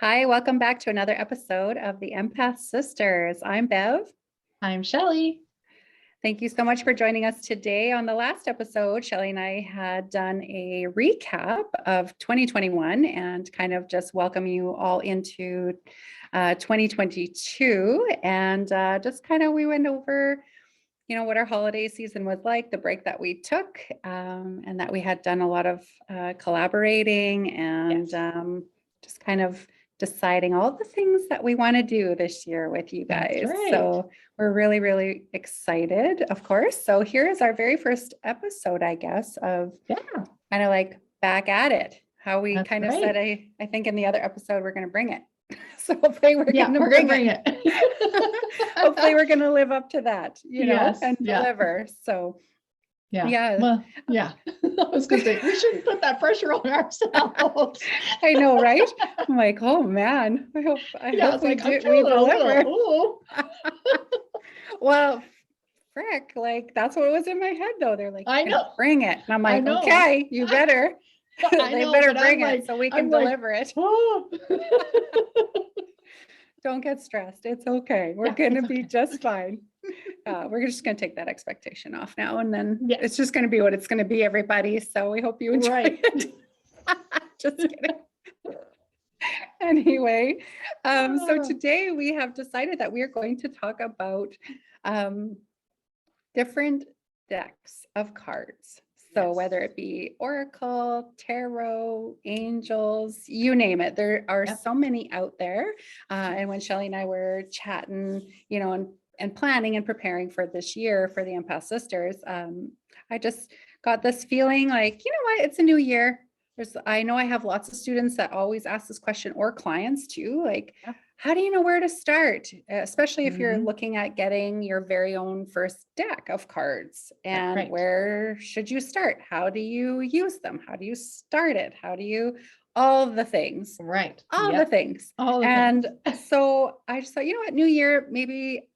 Hi, welcome back to another episode of the Empath Sisters. I'm Bev. I'm Shelly. Thank you so much for joining us today. On the last episode, Shelly and I had done a recap of 2021 and kind of just welcome you all into 2022. And just kind of we went over, what our holiday season was like, the break that we took, and that we had done a lot of collaborating and just kind of deciding all the things that we want to do this year with you guys. That's right. So we're really, really excited, of course. So here is our very first episode, I guess, of kind of like back at it. How we That's kind of right. said, I think in the other episode, we're going to bring it. So hopefully we're going to bring it. Hopefully we're going to live up to that, and deliver. So Well, I was going to say, we shouldn't put that pressure on ourselves. I know, right? I'm like, oh man, I hope we deliver. Well, frick, like that's what was in my head though. They're like, I know, bring it. And I'm like, okay, you better. They better bring it so we can deliver it. Don't get stressed. It's okay. We're going to be just fine. We're just going to take that expectation off now. And then it's just going to be what it's going to be, everybody. So we hope you enjoy it. Just kidding. Anyway, so today we have decided that we are going to talk about different decks of cards. So whether it be Oracle, Tarot, Angels, you name it, there are so many out there. And when Shelly and I were chatting, and planning and preparing for this year for the Empath Sisters, I just got this feeling like, you know what, it's a new year. I know I have lots of students that always ask this question, or clients too, like, how do you know where to start? Especially if you're looking at getting your very own first deck of cards, and where should you start? How do you use them? How do you start it? How do you, all the things, all the things. So I just thought, you know what, new year, maybe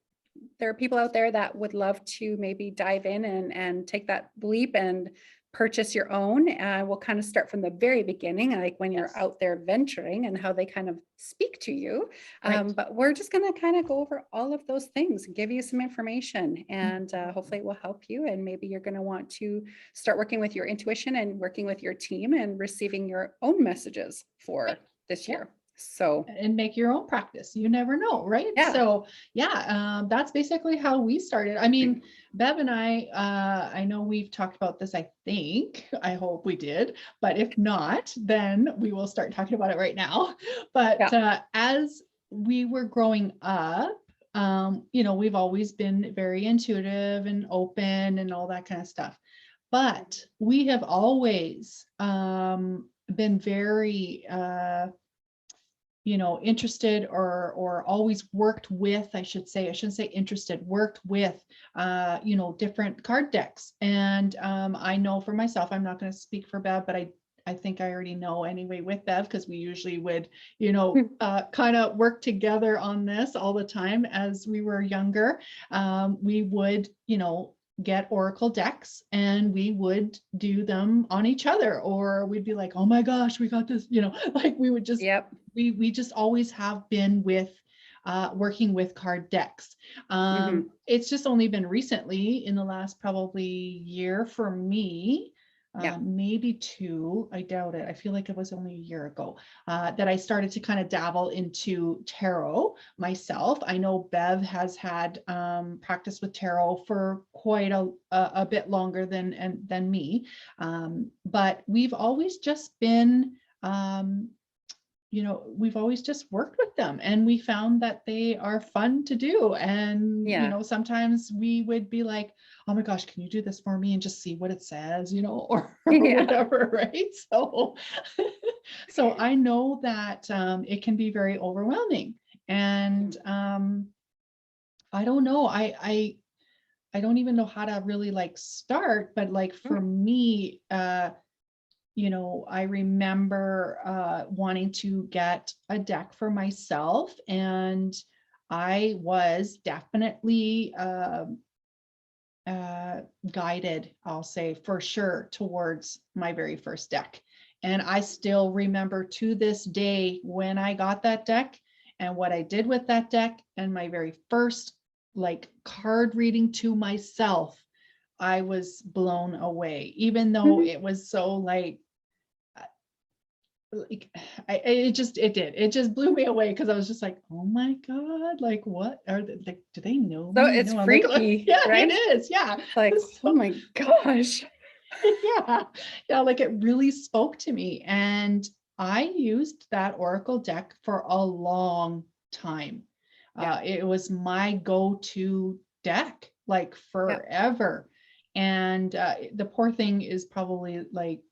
there are people out there that would love to maybe dive in and take that leap and purchase your own. We'll kind of start from the very beginning, like when you're out there venturing and how they kind of speak to you. But we're just going to kind of go over all of those things, give you some information, and hopefully it will help you. And maybe you're going to want to start working with your intuition and working with your team and receiving your own messages for this year. So, and make your own practice. You never know, right? So that's basically how we started. I mean, Bev and I know we've talked about this, I hope we did, but if not, then we will start talking about it right now. But as we were growing up, we've always been very intuitive and open and all that kind of stuff. But we have always been very interested or always worked with, I shouldn't say interested, worked with, different card decks. And I know for myself, I'm not going to speak for Bev, but I think I already know anyway with Bev, because we usually would, kind of work together on this all the time as we were younger. We would, get Oracle decks and we would do them on each other, or we'd be like, oh my gosh, we got this, like we would just, we just always have been with working with card decks. It's just only been recently in the last probably year for me, maybe two, I doubt it. I feel like it was only a year ago that I started to kind of dabble into tarot myself. I know Bev has had practice with tarot for quite a bit longer than me, but we've always just been we've always just worked with them, and we found that they are fun to do. And, sometimes we would be like, oh my gosh, can you do this for me and just see what it says, or whatever. Right. So I know that it can be very overwhelming, and I don't know. I don't even know how to really start, but for me, I remember wanting to get a deck for myself, and I was definitely guided, I'll say for sure, towards my very first deck. And I still remember to this day when I got that deck and what I did with that deck, and my very first like card reading to myself, I was blown away, even though Mhm. it was so like it just blew me away, because I was just like, oh my God, like what are they, like, do they know So me? You it's know, I'm like, freaky, yeah, it right? is. Yeah. Like, oh So, my gosh. yeah. Yeah. Like it really spoke to me. And I used that Oracle deck for a long time. Yeah. It was my go-to deck, like Yeah. forever. And the poor thing is probably like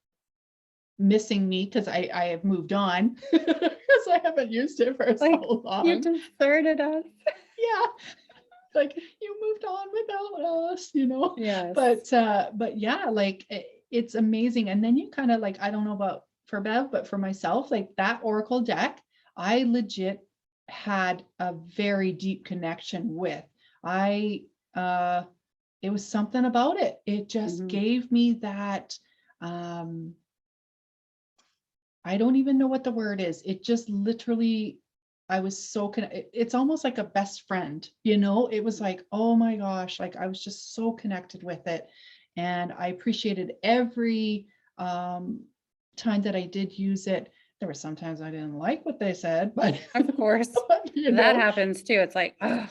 missing me, because I have moved on because I haven't used it for Like so you long. deserted us. Yeah, like you moved on without us, you know. Yes. But yeah, like it's amazing. And then you kind of like, I don't know about for Bev, but for myself, like that Oracle deck, I legit had a very deep connection with. I it was something about it. It just Mhm. gave me that um I don't even know what the word is. It just literally, I was so it's almost like a best friend, you know? It was like, oh my gosh, like I was just so connected with it. And I appreciated every um time that I did use it. There were sometimes I didn't like what they said, but Of course. you That know, happens too. It's like, oh,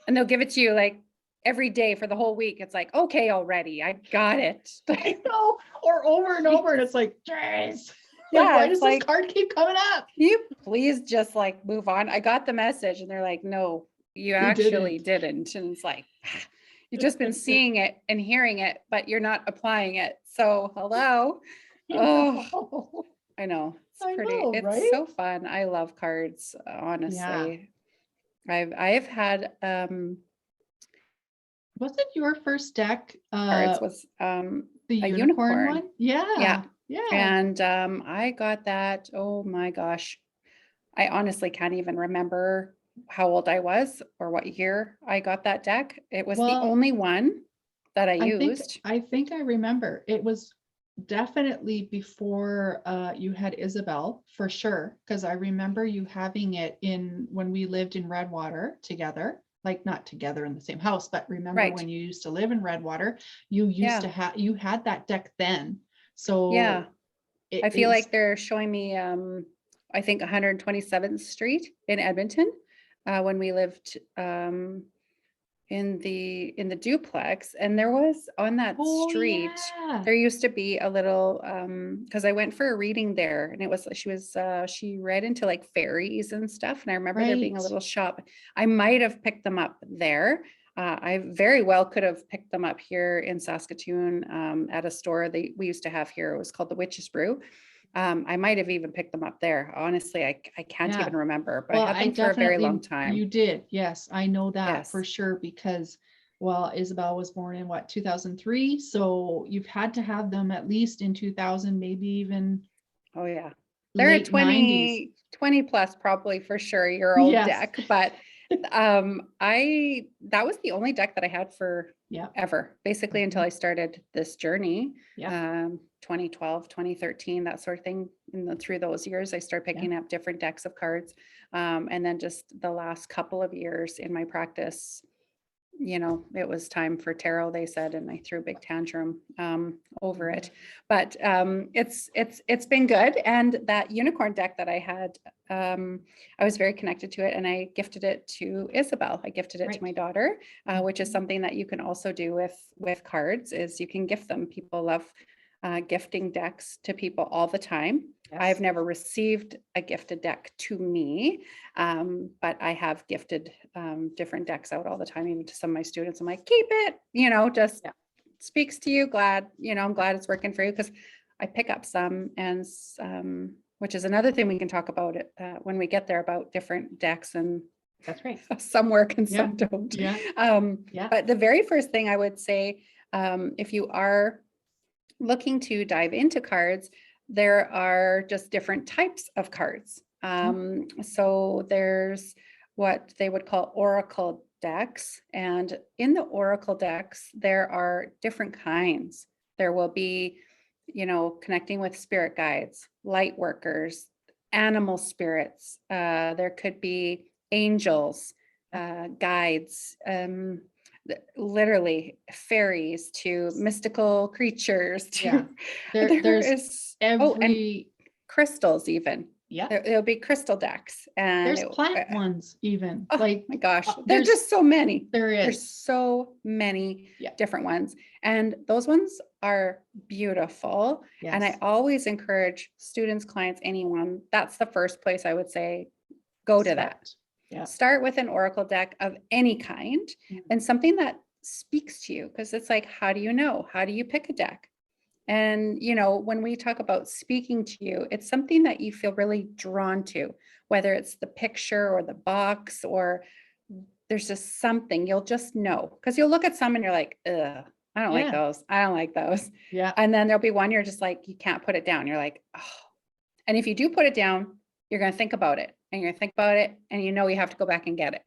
and they'll give it to you like every day for the whole week. It's like, okay, already. I got it. I know, or over and over, and it's like, jeez, like Yeah, why it's does this like, card keep coming up? can you please just like move on? I got the message. And they're like, no, you You actually didn't. didn't. And it's like, you've just been seeing it and hearing it, but you're not applying it. So hello. You Oh, know. I know. I know, It's right? so fun. I love cards, Yeah. honestly. I've had Wasn't your first deck cards with the a unicorn unicorn. one? Yeah. Yeah. Yeah. And I got that. Oh my gosh. I honestly can't even remember how old I was or what year I got that deck. It was the Well, only one that I I think used. I think I remember. It was definitely before you had Isabel, for sure, because I remember you having it in when we lived in Redwater together. Like not together in the same house, but remember Right. when you used to live in Redwater, you used Yeah. to have you had that deck then. Yeah. So I it feel is like they're showing me I think 127th Street in Edmonton when we lived in the duplex, and there was on that oh street yeah. there used to be a little because I went for a reading there, and it was she read into like fairies and stuff, and I remember there being a Right. little shop. I might have picked them up there. I very well could have picked them up here in Saskatoon at a store we used to have here. It was called the Witch's Brew. I might have even picked them up there. Honestly, I can't Yeah. even remember, but I Well, had I them for a very long definitely, you time. did. Yes, I know that for Yes. sure because, well, Isabel was born in what, 2003? So you've had to have them at least in 2000, maybe even Oh, yeah. They're a late 90s. 20 plus probably for sure year old Yes. deck, but I that was the only deck that I had for Yeah. ever, basically until Mhm. I started this journey, Yeah. 2012, 2013, that sort of thing. Through those years, I started Yeah. picking up different decks of cards. And then just the last couple of years in my practice, it was time for tarot, they said, and I threw a big tantrum over Mhm. it. But it's been good. And that unicorn deck that I had, I was very connected to it, and I gifted it to Isabel. I gifted it to my Right. daughter, which is Mhm. something that you can also do with cards. Is you can gift them. People love gifting decks to people all the time. I've Yes. never received a gifted deck to me, but I have gifted different decks out all the time, even to some of my students. I'm like, keep it, just Yeah. speaks to you. Glad, I'm glad it's working for you, because I pick up some, and which is another thing we can talk about it when we get there, about different decks, and That's right. some work and Yeah. some don't. Yeah. Yeah. But the very first thing I would say, if you are looking to dive into cards, there are just different types of cards. Mhm. So there's what they would call oracle decks. And in the oracle decks, there are different kinds. There will be connecting with spirit guides, light workers, animal spirits. There could be angels, guides, literally fairies to mystical creatures Yeah. to There's and every, crystals even. yeah, There'll be crystal decks and there's plant ones even, oh like, my gosh, there's there's, just so many. there There's is, so many yeah, different ones. And those ones are beautiful. And I yes, always encourage students, clients, anyone, that's the first place I would say, go to that. start. Yeah. Start with an oracle deck of any kind and something that speaks to you. Because it's like, how do you know? How do you pick a deck? And, when we talk about speaking to you, it's something that you feel really drawn to, whether it's the picture or the box, or there's just something you'll just know. Because you'll look at some and you're like, ugh, I don't like Yeah. those. I don't like those. Yeah. And then there'll be one you're just like, you can't put it down. You're like, oh. And if you do put it down, you're going to think about it and you're going to think about it. And you have to go back and get it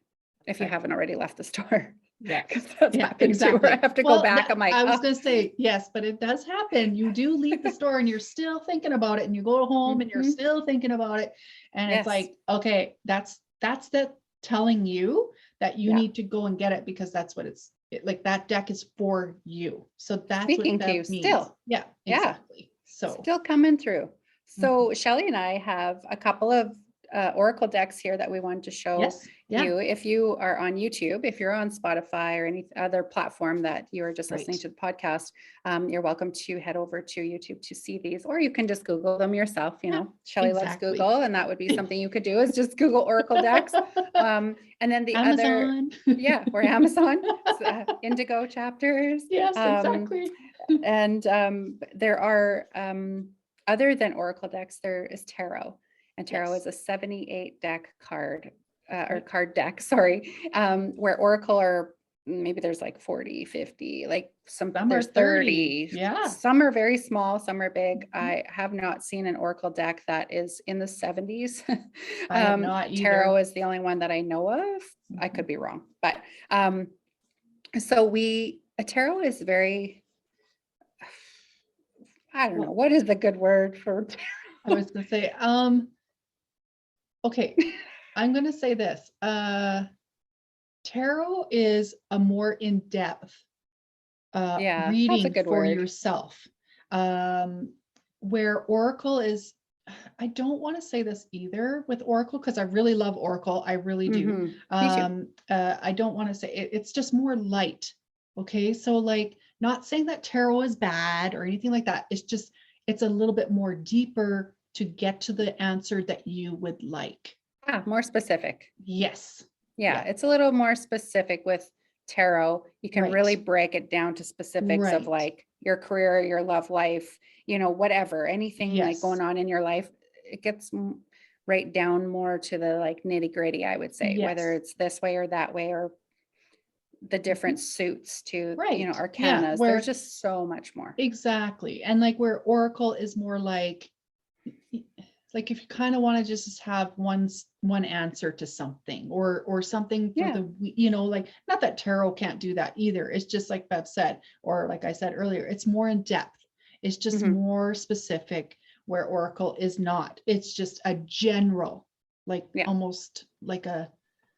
if you haven't already left the store. Yeah. Because that's Yeah, happened too, exactly. where I have to go back. I'm like, I was oh. gonna say, yes, but it does happen. You do leave the store and you're still thinking about it, and you go home and you're Mhm. still thinking about it. And Yes. it's like, okay, that's that telling you that you Yeah. need to go and get it, because that's what like that deck is for you. So that's Speaking what to that you means. still. Yeah, Yeah. exactly. So Still coming through. So Shelly and I have a couple of oracle decks here that we wanted to show yes, yeah, you. If you are on YouTube, if you're on Spotify or any other platform that you are just listening right. to the podcast, you're welcome to head over to YouTube to see these, or you can just Google them yourself. Shelly loves exactly. Google, and that would be something you could do, is just Google oracle decks. And then the other, Amazon. yeah, or Amazon, Indigo chapters. Yes, exactly. And there are, other than oracle decks, there is tarot. And tarot Yes. is a 78 deck card, or Right. card deck, sorry, where oracle are, maybe there's like 40, 50, like Some there's are 30. Yeah. Some are very small, some are big. I have not seen an oracle deck that is in the 70s. I have not Tarot either. is the only one that I know of. I could be wrong, but so a tarot is very, I don't know, what is the good word for tarot? I was gonna say, okay, I'm gonna say this. Tarot is a more in-depth Yeah, that's a reading good for word. yourself. Where Oracle is, I don't want to say this either with Oracle, because I really love Oracle. I really do. Mhm. Me too. I don't want to say it's just more light. Okay. So like, not saying that tarot is bad or anything like that. It's a little bit more deeper to get to the answer that you would like. More specific. Yes. Yeah, it's a little more specific with tarot. You can Right. really break it down to specifics of Right. like your career, your love life, whatever, anything like Yes. going on in your life. It gets right down more to the like nitty gritty, I would say, whether Yes. it's this way or that way, or the different suits to, Right. Yeah, arcanas. where There's just so much more. exactly. And like where Oracle is more like if you kind of want to just have one answer to something, or something for Yeah. like, not that tarot can't do that either. It's just like Bev said, or like I said earlier, it's more in depth. It's just Mhm. more specific, where Oracle is not. It's just a general, like Yeah. almost like a,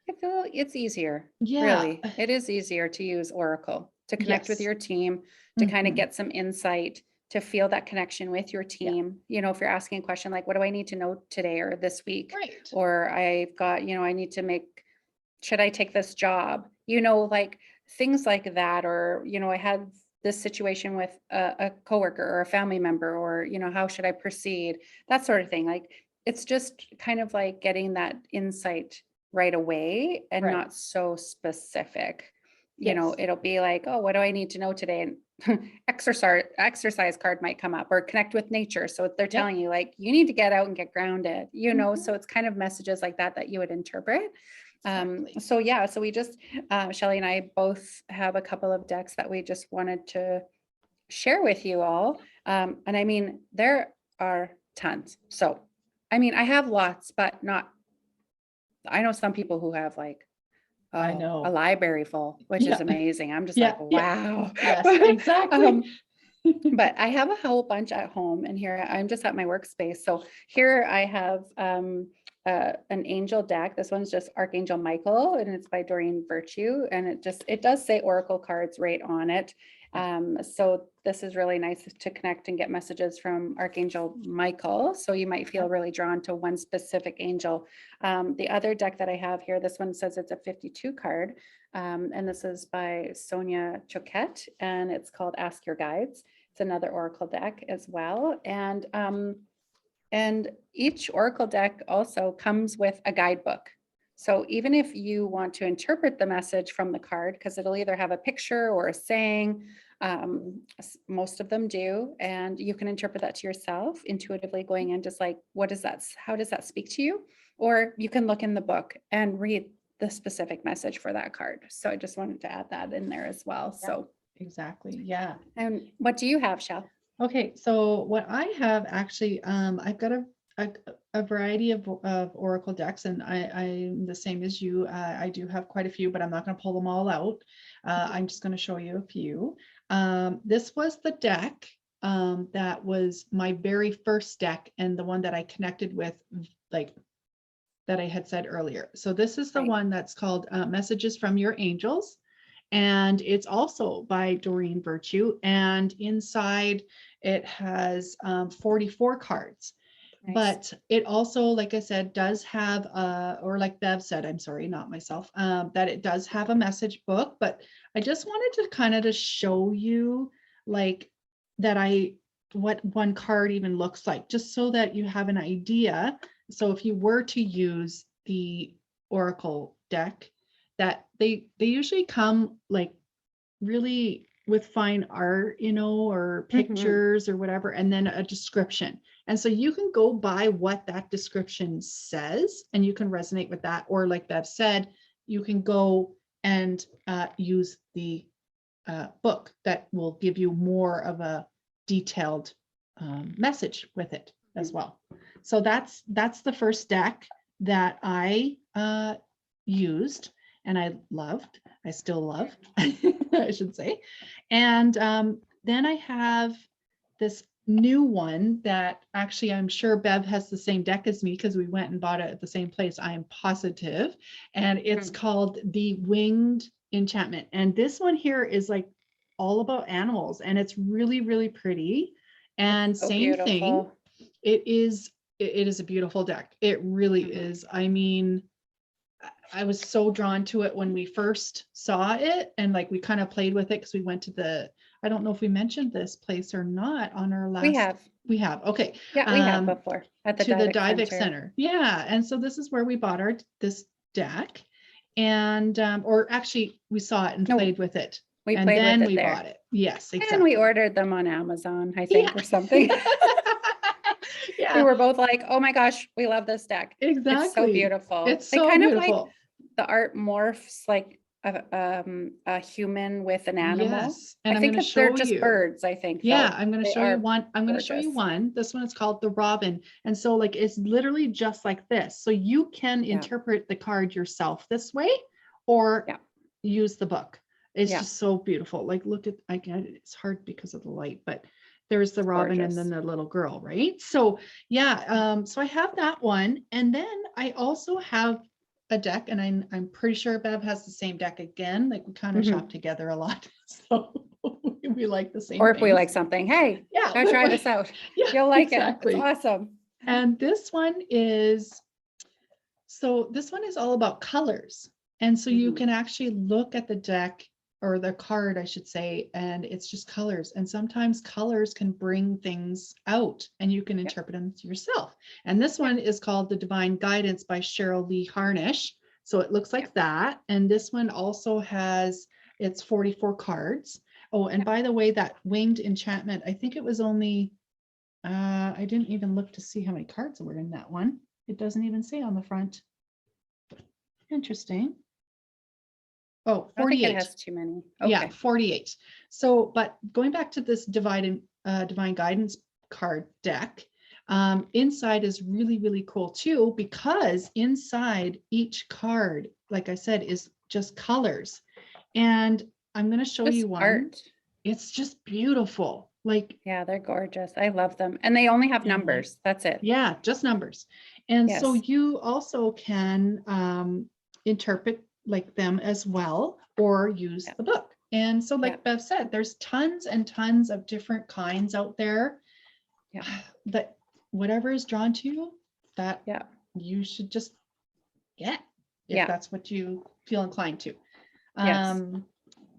I feel it's easier. yeah. Really. It is easier to use Oracle to connect with Yes. your team, to kind of Mhm. get some insight, to feel that connection with your Yeah. team. If you're asking a question like, what do I need to know today or this week? Right. Or I've got, I need to should I take this job? Like things like that. Or, I had this situation with a coworker or a family member, or, how should I proceed? That sort of thing. Like, it's just kind of like getting that insight right away and Right. not so specific. Yes. It'll be like, oh, what do I need to know today? And exercise card might come up, or connect with nature. So they're Yep. telling you like, you need to get out and get grounded, Mhm. so it's kind of messages like that you would interpret. Exactly. So we just, Shelly and I both have a couple of decks that we just wanted to share with you all. And I mean, there are tons. So, I mean, I have lots, but I know some people who have like, I a know. library full, which is Yeah. amazing. I'm just Yeah. like, Yeah. wow. Yes, exactly. But I have a whole bunch at home, and here I'm just at my workspace. So here I have an angel deck. This one's just Archangel Michael, and it's by Doreen Virtue, and it does say Oracle cards right on it. So this is really nice to connect and get messages from Archangel Michael. So you might feel really drawn to one specific angel. The other deck that I have here, this one says it's a 52 card. And this is by Sonia Choquette, and it's called Ask Your Guides. It's another Oracle deck as well. And each Oracle deck also comes with a guidebook. So even if you want to interpret the message from the card, because it'll either have a picture or a saying, most of them do, and you can interpret that to yourself intuitively going in, just like, how does that speak to you? Or you can look in the book and read the specific message for that card. So I just wanted to add that in there as well. Yeah. So Exactly. Yeah. and what do you have, Shell? Okay, so what I have actually, I've got a variety of Oracle decks, and I'm the same as you. I do have quite a few, but I'm not going to pull them all out. I'm just going to show you a few. This was the deck that was my very first deck, and the one that I connected with, like that I had said earlier. So this is the one that's called Messages from Your Angels. And it's also by Doreen Virtue. And inside it has 44 cards. Nice. But it also, like I said, does have, or like Bev said, I'm sorry, not myself, that it does have a message book. But I just wanted to kind of just show you like that what one card even looks like, just so that you have an idea. So if you were to use the Oracle deck, that they usually come like really with fine art, or pictures or whatever, and then a description. And so you can go by what that description says, and you can resonate with that. Or like Bev said, you can go and use the book that will give you more of a detailed message with it as well. So that's the first deck that I used. And I still love, I should say. And then I have this new one that actually I'm sure Bev has the same deck as me, because we went and bought it at the same place, I am positive. And it's called the Winged Enchantment. And this one here is like all about animals, and it's really, really pretty. And so same beautiful. thing, it is a beautiful deck. It really is. I mean, I was so drawn to it when we first saw it, and like we kind of played with it because we went to I don't know if we mentioned this place or not on our last. We have. Okay. Yeah, we have before at the Divic Center. Yeah. And so this is where we bought this deck, and or actually we saw it and played with it. We and played then with it we there. bought it. Yes, exactly. And we ordered them on Amazon, I think, or something. Yeah. We were both like, oh my gosh, we love this deck. Exactly. It's so beautiful. It's so kind beautiful. Of like the art morphs like a human with an animal. Yes. And I think they're just birds, I think. Yeah, I'm going to show you one. I'm going to show you one. This one is called the Robin. And so like it's literally just like this. So you can interpret the card yourself this way, or use the book. It's just so beautiful. Like look at, it's hard because of the light, but there's the Robin and then the little girl, right? So yeah, so I have that one. And then I also have a deck, and I'm pretty sure Bev has the same deck again. Like we kind of shop together a lot. So we like the same. Or if we like something, hey, go try this out. You'll like it. It's awesome. And this one is all about colors. And so you can actually look at the deck, or the card, I should say, and it's just colors. And sometimes colors can bring things out, and you can interpret them to yourself. And this one is called The Divine Guidance by Cheryl Lee Harnish. So it looks like that. And this one also has, it's 44 cards. Oh, and by the way, that Winged Enchantment, I think it was only, I didn't even look to see how many cards were in that one. It doesn't even say on the front. Interesting. Oh, 48. I think it has too many. Okay. Yeah, 48. So, but going back to this Divine Guidance card deck, inside is really, really cool too, because inside each card, like I said, is just colors. And I'm going to show you one. Art. It's just beautiful. Like, Yeah, they're gorgeous. I love them. And they only have and numbers. That's it. yeah, just numbers. And so Yes. you also can interpret like them as well, or use Yeah. the book. And so, Yeah. like Bev said, there's tons and tons of different kinds out there Yeah. that whatever is drawn to you, that Yeah. you should just get if Yeah. that's what you feel inclined to. Yes. Um,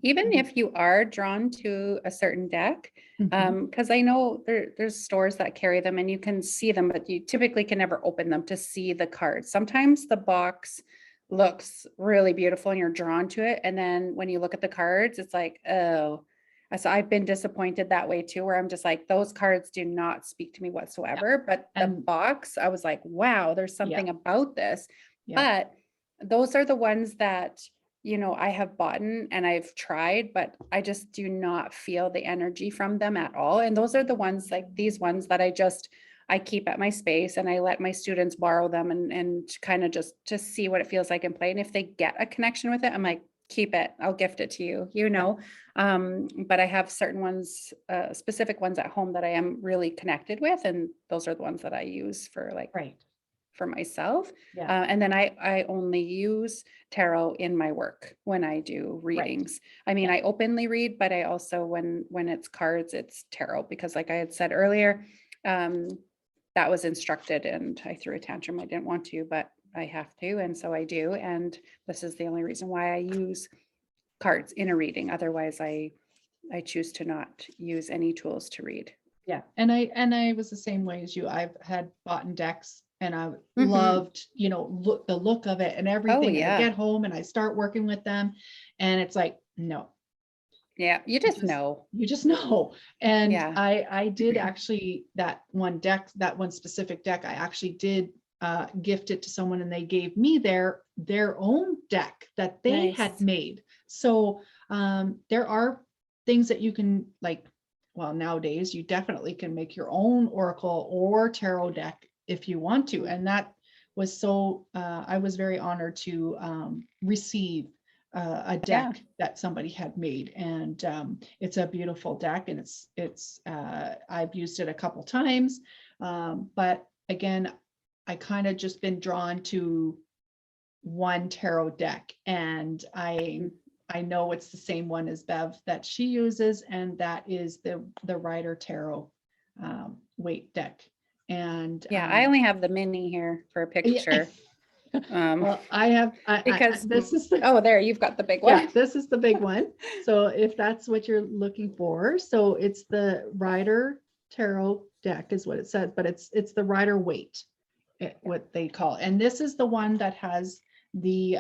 Even if you are drawn to a certain deck, mhm, because I know there's stores that carry them and you can see them, but you typically can never open them to see the cards. Sometimes the box looks really beautiful and you're drawn to it. And then when you look at the cards, it's like, oh, so I've been disappointed that way too, where I'm just like, those cards do not speak to me yeah. whatsoever. But the And box, I was like, wow, there's yeah, something about this. yeah, But those are the ones that I have bought and I've tried, but I just do not feel the energy from them at all. And those are the ones like these ones that I keep at my space and I let my students borrow them and kind of just to see what it feels like in play. And if they get a connection with it, I'm like, keep it, I'll gift it to you, yeah, But I have certain ones, specific ones at home that I am really connected with. And those are the ones that I use for like right. for myself. Yeah, And then I only use tarot in my work when I do right. readings. I mean, Yeah, I openly read, but I also when it's cards, it's tarot because like I had said earlier, um, that was instructed and I threw a tantrum. I didn't want to, but I have to, and so I do. And this is the only reason why I use cards in a reading. Otherwise, I choose to not use any tools to read. yeah. And I was the same way as you. I've had bought in decks and I Mhm. loved, look the look of it and Oh everything. And I yeah. get home and I start working with them and it's like, no, Yeah. You you just just know. you just know. And Yeah. I did actually that one deck, that one specific deck, I actually did gift it to someone and they gave me their own deck that they had Nice. made. So there are things that you can like, well, nowadays you definitely can make your own oracle or tarot deck if you want to. And that was so I was very honored to receive a Yeah. deck that somebody had made, and it's a beautiful deck, and it's I've used it a couple times, but again, I kind of just been drawn to one tarot deck, and Mm. I know it's the same one as Bev that she uses, and that is the Rider Tarot weight deck, and Yeah, I only have the mini here for a yeah. picture. Um, Well, I have because this is the oh, there, you've got the big yeah, one. this is the big one. So if that's what you're looking for, so it's the Rider Tarot deck is what it says, but it's the Rider weight, what they call it. And this is the one that has the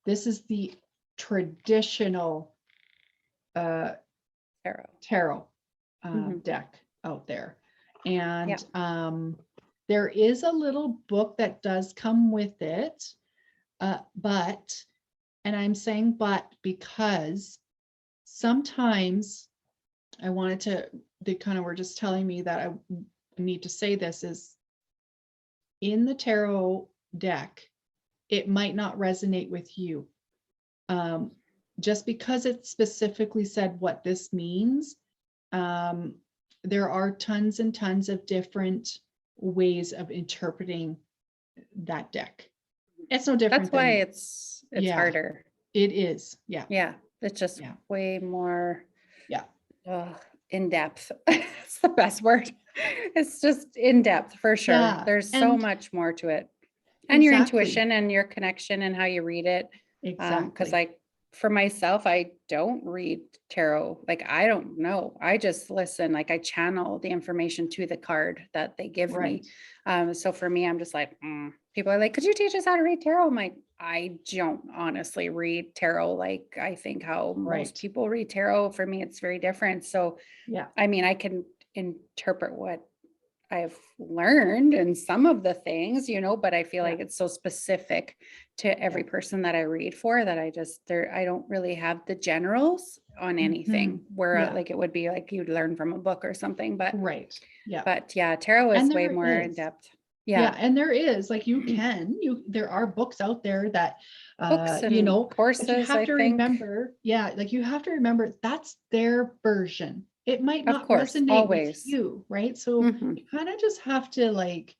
this is the traditional Tarot. tarot Mhm. deck out there. Yeah. And there is a little book that does come with it, but, and I'm saying but because sometimes I wanted to, they kind of were just telling me that I need to say this is in the tarot deck, it might not resonate with you. Um, just because it specifically said what this means, um, there are tons and tons of different ways of interpreting that deck. It's no That's different why than, it's yeah, harder. it is. Yeah, Yeah, it's just yeah, way more yeah, in depth. It's the best word. It's just in depth for sure. yeah. There's so And much more to it. And your exactly, intuition and your connection and how you read it. Because exactly. like for myself, I don't read tarot. Like I don't know. I just listen. Like I channel the information to the card that they give me. Right, So for me, I'm just like, people are like, could you teach us how to read tarot? I'm like, I don't honestly read tarot like I think how most right. people read tarot. For me, it's very different. So Yeah, I mean, I can interpret what I've learned and some of the things, but I feel yeah, like it's so specific to yeah. every person that I read for that I don't really have the generals on Mhm. anything where Yeah, like it would be like you'd learn from a book or something. But right. Yeah. but yeah, tarot And is way there more in is. depth. Yeah, Yeah. and there is like there are books out there that Books and but you courses, have I to think. remember, yeah, like you have to remember that's their version. it might Of not course, resonate with always. you, right? So Mhm. you kind of just have to like,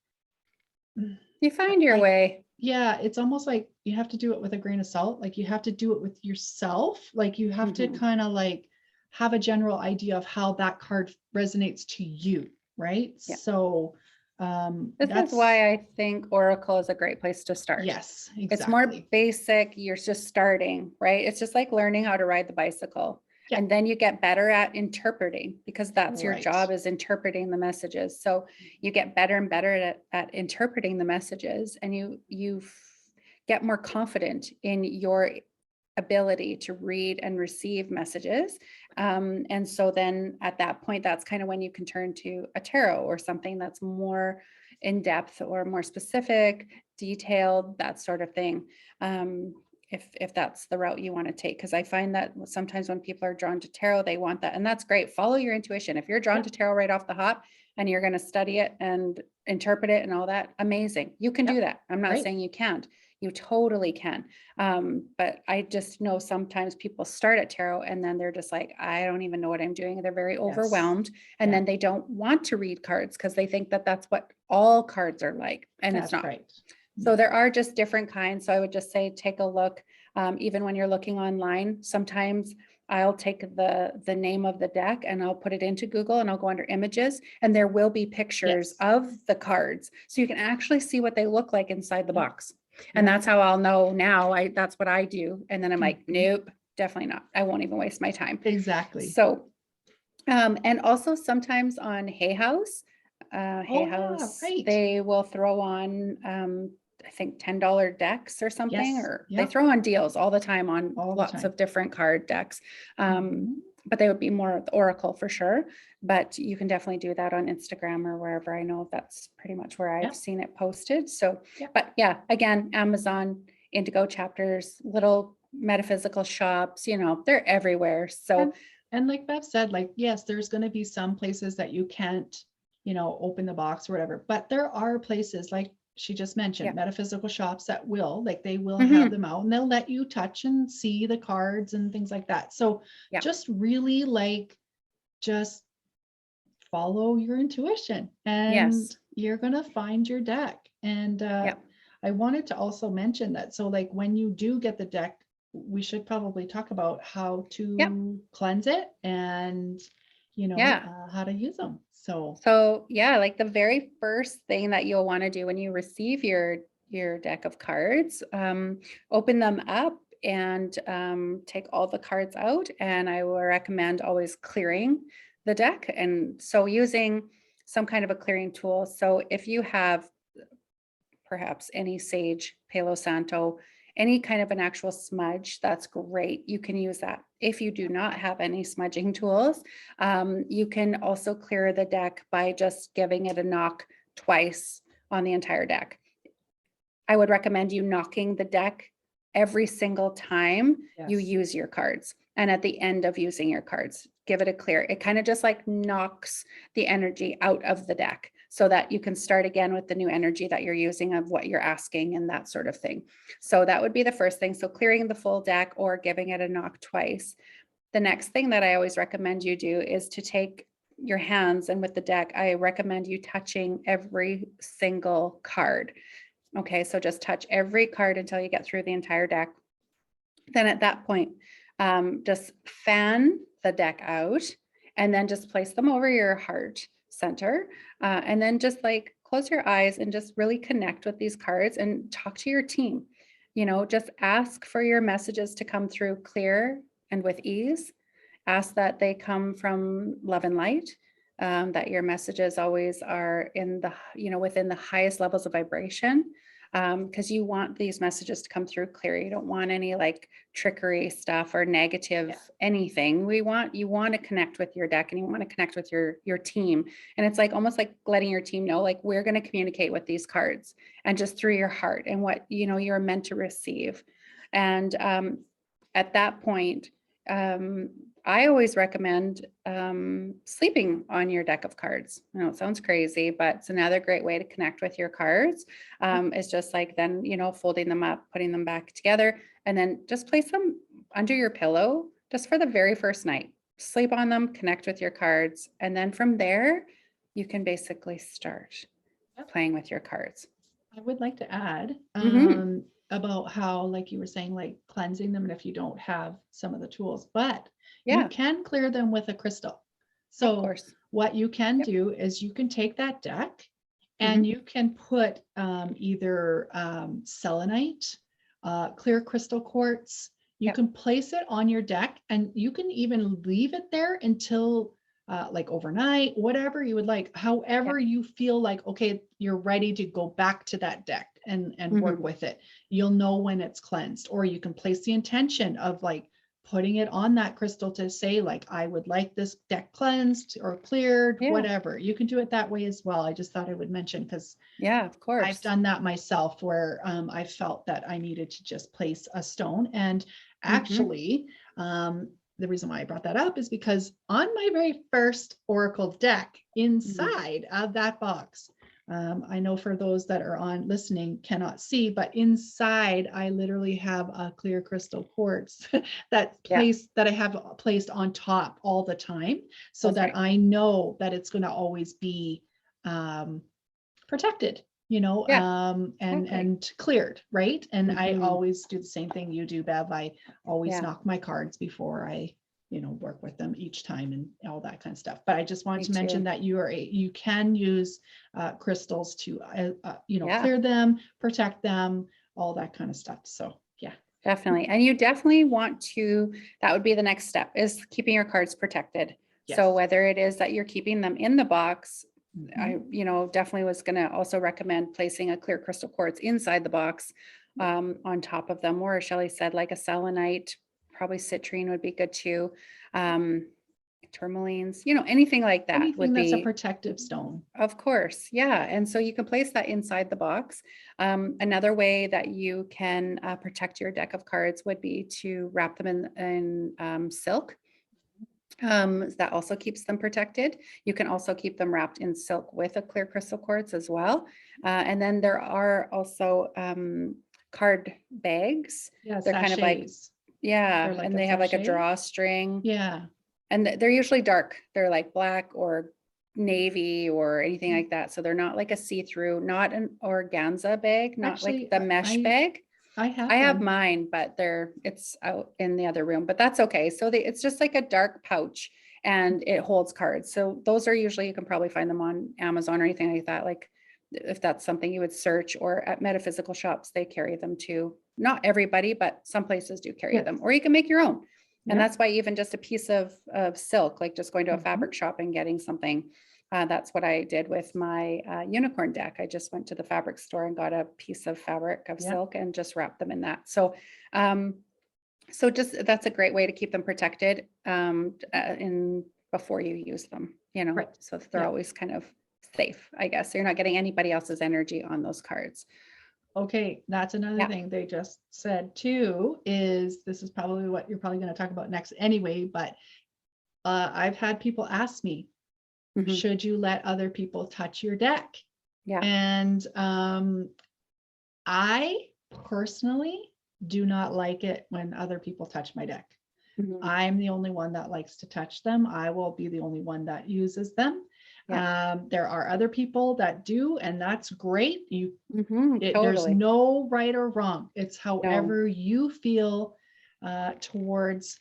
You find your I, way. yeah, it's almost like you have to do it with a grain of salt. Like you have to do it with yourself. Like you have to Mhm. kind of like have a general idea of how that card resonates to you, right? Yeah. So This is that's, why I think Oracle is a great place to start. yes, It's more exactly. basic. You're just starting, right? It's just like learning how to ride the bicycle. Yeah, And then you get better at interpreting because that's your right. job is interpreting the messages. So you get better and better at interpreting the messages and get more confident in your ability to read and receive messages. And so then at that point, that's kind of when you can turn to a tarot or something that's more in depth or more specific, detailed, that sort of thing. If that's the route you want to take, because I find that sometimes when people are drawn to tarot, they want that, and that's great. Follow your intuition. If you're drawn Yep, to tarot right off the hop and you're going to study it and interpret it and all that, amazing. You can do yep, that. I'm not right. saying you can't. You totally can. But I just know sometimes people start at tarot and then they're just like, I don't even know what I'm doing. They're very Yes. overwhelmed. And Yeah, then they don't want to read cards because they think that that's what all cards are like. And it's that's not. right. So Yeah. there are just different kinds. So I would just say, take a look. Even when you're looking online, sometimes I'll take the name of the deck and I'll put it into Google and I'll go under images and there will be pictures Yes. of the cards. So you can actually see what they look like inside the Yep. box. And Yeah. that's how I'll know now. That's what I do. And then I'm like, Mhm. nope, definitely not. I won't even waste my time. Exactly. So, and also sometimes on Hay Oh yeah, House, right. they will throw on, I think $10 decks or something, Yes. or they Yep. throw on deals all the time on All the lots time. of different card decks. Mhm. But they would be more of the Oracle for sure. But you can definitely do that on Instagram or wherever. I know that's pretty much where I've Yep. seen it posted. So, Yep. but yeah, again, Amazon, Indigo chapters, little metaphysical shops, they're everywhere. So And and like Bev said, like yes, there's going to be some places that you can't, open the box or whatever, but there are places like she just mentioned, yeah. metaphysical shops that will, like they will have Mhm. them out and they'll let you touch and see the cards and things like that. So Yeah. just really like just follow your intuition and Yes. you're going to find your deck. And Yeah. I wanted to also mention that. So, like, when you do get the deck, we should probably talk about how Yeah. to cleanse it and, Yeah. how to use them. So, So yeah, like the very first thing that you'll want to do when you receive your deck of cards, open them up and take all the cards out. And I will recommend always clearing the deck. And so using some kind of a clearing tool. So if you have perhaps any sage, Palo Santo, any kind of an actual smudge, that's great. You can use that. If you do not have any smudging tools, you can also clear the deck by just giving it a knock twice on the entire deck. I would recommend you knocking the deck every single time you yes. use your cards. And at the end of using your cards, give it a clear. It kind of just like knocks the energy out of the deck so that you can start again with the new energy that you're using of what you're asking and that sort of thing. So that would be the first thing. So clearing the full deck or giving it a knock twice. The next thing that I always recommend you do is to take your hands and with the deck, I recommend you touching every single card. Okay, so just touch every card until you get through the entire deck. Then at that point, just fan the deck out and then just place them over your heart center. And then just like close your eyes and just really connect with these cards and talk to your team. Just ask for your messages to come through clear and with ease. Ask that they come from love and light. That your messages always are within the highest levels of vibration, because you want these messages to come through clear. You don't want any like trickery stuff or negative Yeah. anything. You want to connect with your deck and you want to connect with your team. And it's like almost like letting your team know, like, we're going to communicate with these cards and just through your heart and what you're meant to receive. And at that point, um, I always recommend sleeping on your deck of cards. I know it sounds crazy, but it's another great way to connect with your cards. Is just like then, folding them up, putting them back together, and then just place them under your pillow just for the very first night. sleep on them, connect with your cards, and then from there, you can basically start Yep. playing with your cards. I would like to add Mhm. about how, like you were saying, like cleansing them, and if you don't have some of the tools, but you Yeah, can clear them with a crystal. of So course. what you can Yep. do is you can take that deck and Mhm. you can put either selenite, clear crystal quartz. You Yep. can place it on your deck, and you can even leave it there until like overnight, whatever you would like, Yep. however you feel like, okay, you're ready to go back to that deck and work Mhm. with it. You'll know when it's cleansed, or you can place the intention of like putting it on that crystal to say like, I would like this deck cleansed or cleared, Yeah. whatever. You can do it that way as well. I just thought I would mention, because Yeah, of I've course. done that myself, where I felt that I needed to just place a stone. And Mhm. actually, the reason why I brought that up is because on my very first Oracle deck, Mhm. inside of that box, I know for those that are on listening cannot see, but inside I literally have a clear crystal quartz Yeah, that I have placed on top all the time, so that's that right. I know that it's going to always be um, protected, Yeah, exactly. and cleared, right? And I Mhm. always do the same thing you do, Bev. I always Yeah, knock my cards before I, work with them each time and all that kind of stuff. But I just wanted me to mention too. that you can use crystals to, Yeah. clear them, protect them, all that kind of stuff. So yeah. Definitely. And you definitely want to, that would be the next step, is keeping your cards protected. So Yes. whether it is that you're keeping them in the box, Mhm. I, definitely was going to also recommend placing a clear crystal quartz inside the box, on top of them. Or Shelley said, like a selenite, probably citrine would be good too. Um, Tourmalines, anything like that would Anything that's a be. protective stone. Of course, yeah. And so you can place that inside the box. Another way that you can protect your deck of cards would be to wrap them in silk. That also keeps them protected. You can also keep them wrapped in silk with a clear crystal quartz as well. And then there are also card bags. Yeah, They're kind of like, sachets. They're yeah, like and a they have like a sachet. drawstring. Yeah. And they're usually dark. They're like black or navy or anything like that. So they're not like a see-through, not an organza bag, not like Actually, the mesh bag. I I have have one. mine, but it's out in the other room, but that's okay. So it's just like a dark pouch and it holds cards. So those are usually, you can probably find them on Amazon or anything like that. Like if that's something you would search, or at metaphysical shops, they carry them too. Not everybody, but some places do carry them, Yes. or you can make your own. And Yep. that's why even just a piece of silk, like just going to a Mhm. fabric shop and getting something. That's what I did with my unicorn deck. I just went to the fabric store and got a piece of fabric of Yep. silk and just wrapped them in that. Um, so just that's a great way to keep them protected in before you use them, Right. so that they're Yep. always kind of safe, I guess. So you're not getting anybody else's energy on those cards. Okay, that's another Yeah. thing they just said too, is this is probably what you're probably going to talk about next anyway, but I've had people ask me, Hmm. should you let other people touch your deck? Yeah. And I personally do not like it when other people touch my deck. Hmm. I'm the only one that likes to touch them. I will be the only one that uses them. Yeah. There are other people that do, and that's great. There's Totally. no right or wrong. It's No, however you feel towards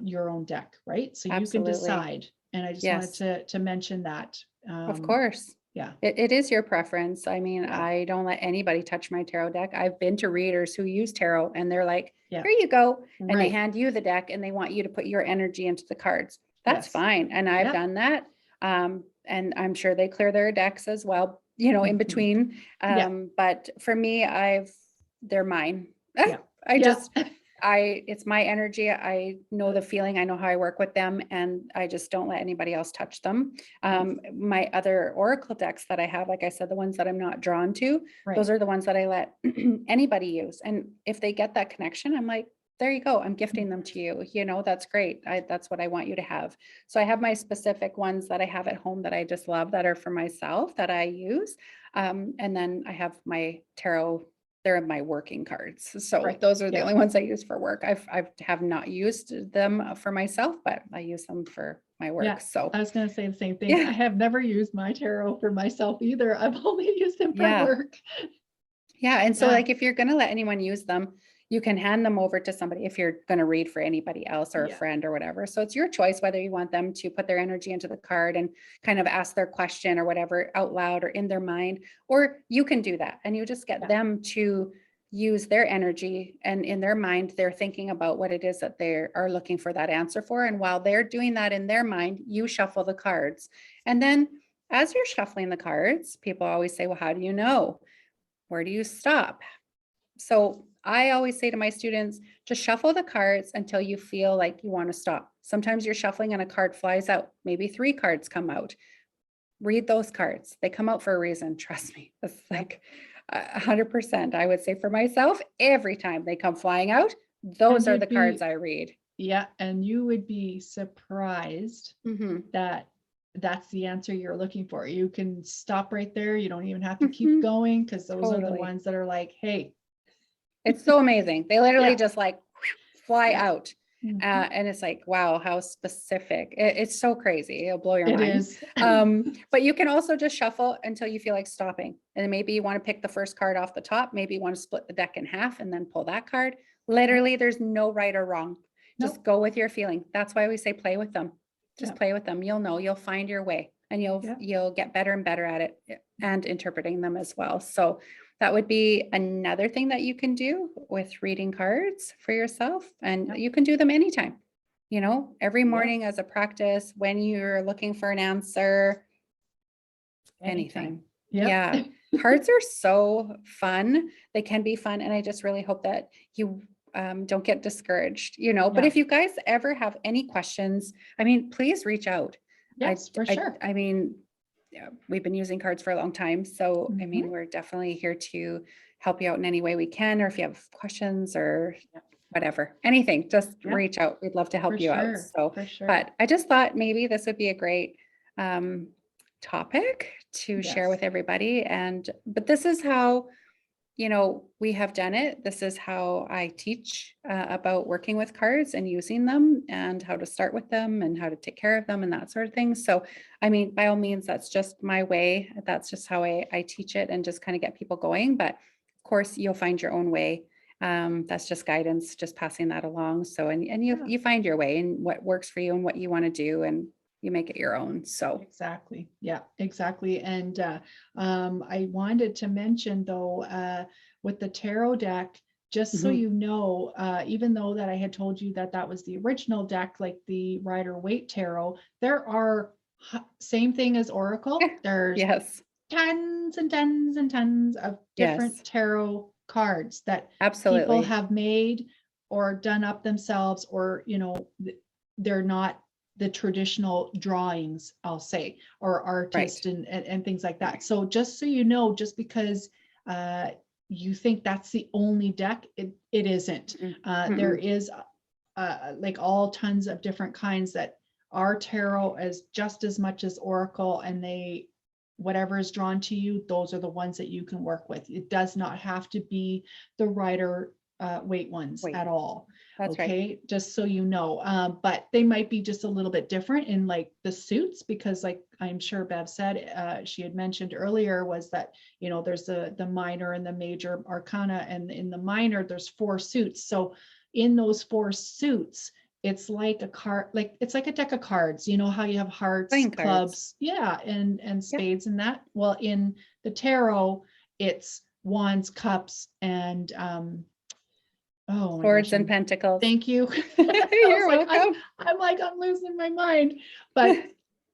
your own deck, right? So you can absolutely. decide. And I just wanted Yes. to mention that. Of course. Yeah, It is your preference. I mean, yeah, I don't let anybody touch my tarot deck. I've been to readers who use tarot and they're like, yeah, here you go. And they right. hand you the deck and they want you to put your energy into the cards. That's Yes, fine. And I've yeah, done that. And I'm sure they clear their decks as well, in mhm, between. yeah, But for me, they're mine. yeah, I yeah, just, it's my energy. I know the feeling. I know how I work with them, and I just don't let anybody else touch them. yes, My other Oracle decks that I have, like I said, the ones that I'm not drawn to, right. those are the ones that I let anybody use. And if they get that connection, I'm like, there you go. I'm gifting them to Mhm. you. That's great. That's what I want you to have. So I have my specific ones that I have at home that I just love, that are for myself, that I use. And then I have my tarot they're my working cards. So Right. those are the Yeah. only ones I use for work. I have not used them for myself, but I use them for my work. Yeah. So I was going to say the same thing. I yeah, have never used my tarot for myself either. I've only used them for yeah. work. Yeah. And so Yeah. like if you're going to let anyone use them, you can hand them over to somebody if you're going to read for anybody else or a Yeah. friend or whatever. So it's your choice whether you want them to put their energy into the card and kind of ask their question or whatever out loud or in their mind, or you can do that and you just get Yeah. them to use their energy, and in their mind they're thinking about what it is that they are looking for that answer for. And while they're doing that in their mind, you shuffle the cards. And then as you're shuffling the cards, people always say, well, how do you know? Where do you stop? So I always say to my students, just shuffle the cards until you feel like you want to stop. Sometimes you're shuffling and a card flies out. Maybe 3 cards come out. Read those cards. They come out for a reason. Trust me. It's like 100%. I would say for myself, every time they come flying out, those And are the you'd cards be, I read. yeah, and you would be surprised Mhm. that that's the answer you're looking for. You can stop right there. You don't even have to keep Mhm. going because those are the Totally. ones that are like, hey, It's so amazing. They literally yeah, just like fly yeah. out. Mhm. And it's like, wow, how specific. It's so crazy. It'll blow your It mind. is. But you can also just shuffle until you feel like stopping. And then maybe you want to pick the first card off the top. Maybe you want to split the deck in half and then pull that card. Literally, there's no right or wrong. Just Nope. go with your feeling. That's why we say play with them. Just Yeah. play with them. You'll know, you'll find your way and Yeah. you'll get better and better at it and interpreting them as well. So that would be another thing that you can do with reading cards for yourself. And Yep. you can do them anytime, every Yep. morning as a practice when you're looking for an answer, anything. Anytime. Yep. Yeah. Cards are so fun. They can be fun. And I just really hope that you don't get discouraged, but Yeah. if you guys ever have any questions, I mean, please reach out. Yes, for sure. I mean, yeah, we've been using cards for a long time. So, I mean, Mhm. we're definitely here to help you out in any way we can, or if you have questions or Yep. whatever, anything, just Yeah. reach out. We'd love to help For you out. sure. So, For sure. but I just thought maybe this would be a great um, topic to share Yes. with everybody. But this is how, we have done it. This is how I teach about working with cards and using them and how to start with them and how to take care of them and that sort of thing. So, I mean, by all means, that's just my way. That's just how I teach it and just kind of get people going. But of course, you'll find your own way. That's just guidance, just passing that along. So, and you Yeah. you find your way and what works for you and what you want to do, and you make it your own. So, Exactly. Yeah, exactly. And I wanted to mention though, with the tarot deck, just so mhm. you know, even though that I had told you that that was the original deck, like the Rider Waite Tarot, there are same thing as Oracle. There's Yes, tons and tons and tons of different yes, tarot cards that people absolutely. have made or done up themselves, or they're not the traditional drawings, I'll say, or Right. artist and things like that. So just so you know, just because you think that's the only deck, it isn't. There Mm-mm. is like all tons of different kinds that are tarot as just as much as Oracle, and whatever is drawn to you, those are the ones that you can work with. It does not have to be the Rider Waite ones Wait, at all. that's right. Okay, just so you know. But they might be just a little bit different in like the suits, because like I'm sure Bev said, she had mentioned earlier, was that there's the minor and the major arcana, and in the minor there's 4 suits. So in those 4 suits, it's like a card, like it's like a deck of cards. You know how you have hearts, Playing cards. clubs, yeah, and Yep. spades and that. Well, in the tarot, it's wands, cups, and oh my gosh, Swords and pentacles. thank you. I was You're like, welcome. I'm losing my mind. But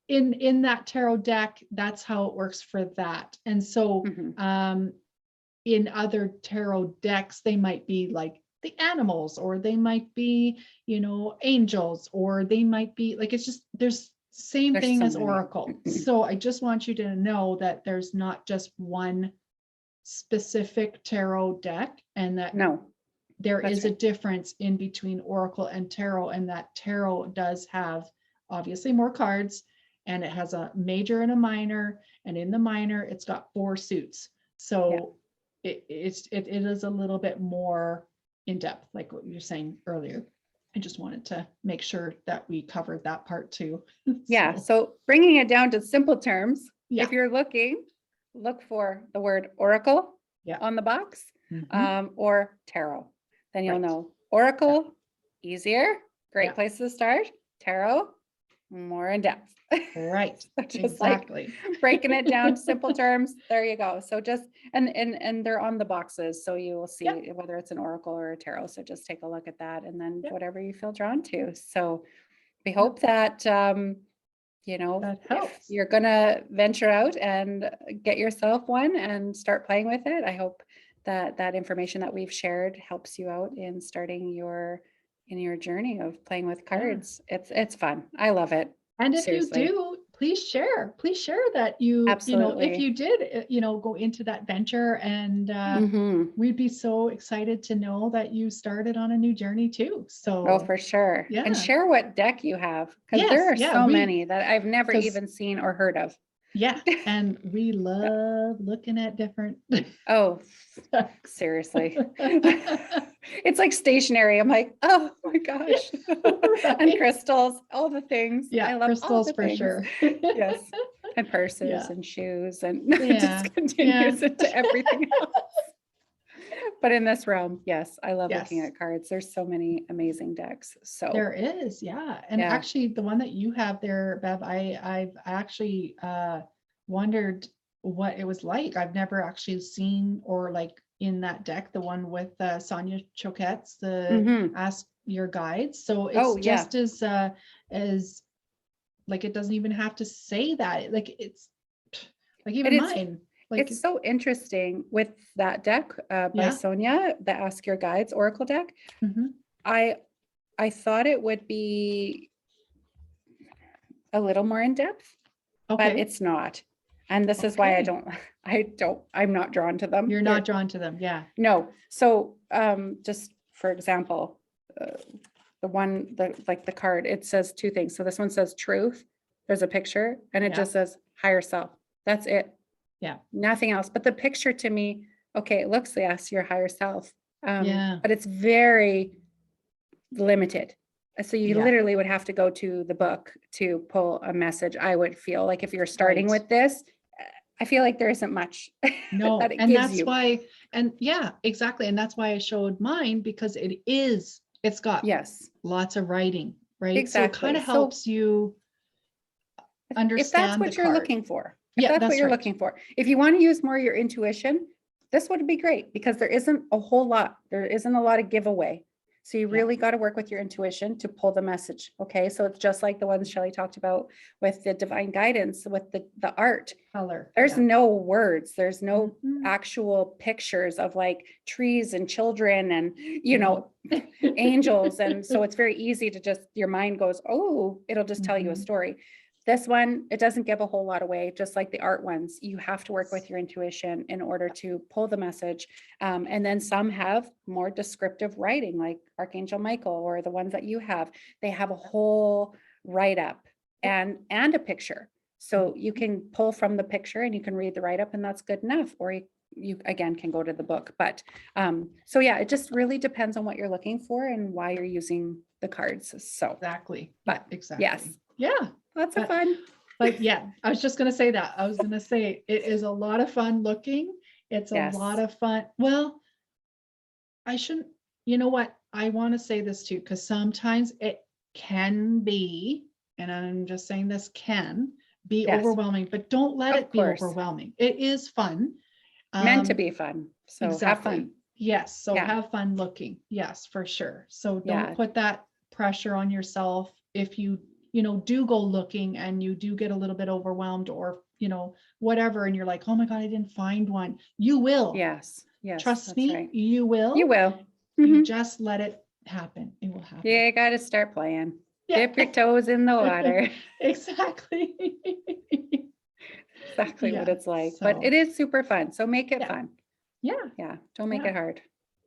in that tarot deck, that's how it works for that. And so Mhm. in other tarot decks, they might be like the animals, or they might be, angels, or they might be like, it's just, there's same There's thing so as many. Oracle. So I just want you to know that there's not just one specific tarot deck, and that No, there that's is a right. difference in between Oracle and tarot, and that tarot does have obviously more cards, and it has a major and a minor, and in the minor it's got 4 suits. Yeah. So it is a little bit more in depth, like what you were saying earlier. I just wanted to make sure that we covered that part too. Yeah. So, So bringing it down to simple terms, Yeah. if you're looking, look for the word oracle Yeah. on the box, mhm, or tarot. Then you'll Right. know oracle, easier, great Yeah. place to start. Tarot, more in depth. right, So just like exactly. breaking it down to simple terms. There you go. So just, and they're on the boxes. So you will see Yep. whether it's an oracle or a tarot. So just take a look at that and then Yep. whatever you feel drawn to. So we Yep. hope that, you know, That if helps. you're gonna venture out and get yourself one and start playing with it, I hope that that information that we've shared helps you out in starting in your journey of playing with Yeah. cards. It's fun. I love it. And if you Seriously. do, please share that you if Absolutely. you did, go into that venture, and Mhm. we'd be so excited to know that you started on a new journey too. Oh, So for sure. And yeah, share what deck you have, because yes, there are yeah, so many that I've never because even seen or heard of. yeah, and we Yeah. love looking at different Oh, stuff. seriously. It's like stationery. I'm like, oh my gosh. And Right? crystals, all the things. Yeah, I love all crystals the for things. sure. Yes. And purses Yeah, and shoes, and it yeah, just yeah, continues into everything else. But in this realm, yes, I love looking yes. at cards. There's so many amazing decks. So There is, yeah. And yeah. actually the one that you have there, Bev, I've actually wondered what it was like. I've never actually seen, or like in that deck, the one with Sonia Choquette's, the Mhm. Ask Your Guides. So it's Oh yeah. just as like, it doesn't even have to say that. Like it's like And even mine. Like it's so interesting with that deck by yeah. Sonia, the Ask Your Guides Oracle deck. Mhm. I I thought it would be a little more in depth, but Okay. it's not. And this is why Okay. I'm not drawn to them. You're They're not drawn to them. Yeah. no. So just for example, the one like the card, it says two things. So this one says truth. There's a picture and it Yeah. just says higher self. That's it. Yeah. Nothing else. But the picture to me, okay, it looks yes, your higher self. Yeah. But it's very limited. So you Yeah. literally would have to go to the book to pull a message. I would feel like if you're starting Right. with this, I feel like there isn't much No, that it and gives that's you. why, and yeah, exactly. And that's why I showed mine, because it's got Yes, lots of writing, right? So it kind exactly. of So helps you if that's understand the what you're card. looking for, if Yeah, that's what that's you're right. looking for, if you want to use more your intuition, this would be great because there isn't a whole lot. There isn't a lot of giveaway. So you Yeah. really got to work with your intuition to pull the message. Okay. So it's just like the ones Shelly talked about with the divine guidance, with the art. Color. There's Yeah. no words. There's no Mhm. actual pictures of like trees and children and, Yeah. angels. And so it's very easy to just, your mind goes, oh, it'll just tell you a Mhm. story. This one, it doesn't give a whole lot away, just like the art ones. You have to work with your intuition in order to pull the message. And then some have more descriptive writing, like Archangel Michael or the ones that you have. They have a whole write-up and a picture. So you can pull from the picture and you can read the write-up and that's good enough. Or you again can go to the book. But so yeah, it just really depends on what you're looking for and why you're using the cards. So, Exactly. but Exactly. yes, Yeah. lots of But fun. But yeah, I was just going to say that. I was going to say it is a lot of fun looking. It's a Yes. lot of fun. Well, I shouldn't, you know what? I want to say this too, because sometimes it can be, and I'm just saying this can be Yes. overwhelming, but don't let Of it be course. overwhelming. It is fun. Meant to be fun. So have Exactly. fun. Yes. So Yeah. have fun looking. Yes, for sure. So Yeah. don't put that pressure on yourself if you do go looking and you do get a little bit overwhelmed, or, whatever, and you're like, oh my God, I didn't find one. You will. Yes. Yes. Trust That's me, right. you will. You will. You Mhm. just let it happen. It will happen. You got to start playing. Yeah. Dip your toes in the water. Exactly. Exactly what Yeah. it's like. But it is super fun. So make it Yeah. fun. Yeah. Yeah. Don't make Yeah. it hard.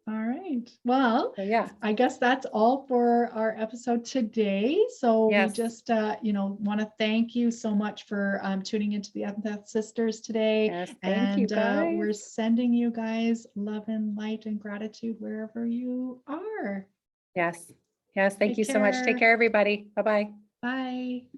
All right. Well, So yeah, I guess that's all for our episode today. So we yes, just, want to thank you so much for tuning into the Empath Sisters today. yes. Thank you And we're guys. sending you guys love and light and gratitude wherever you are. Yes, yes. Thank Take you so much. Take care. care, everybody. Bye-bye. Bye.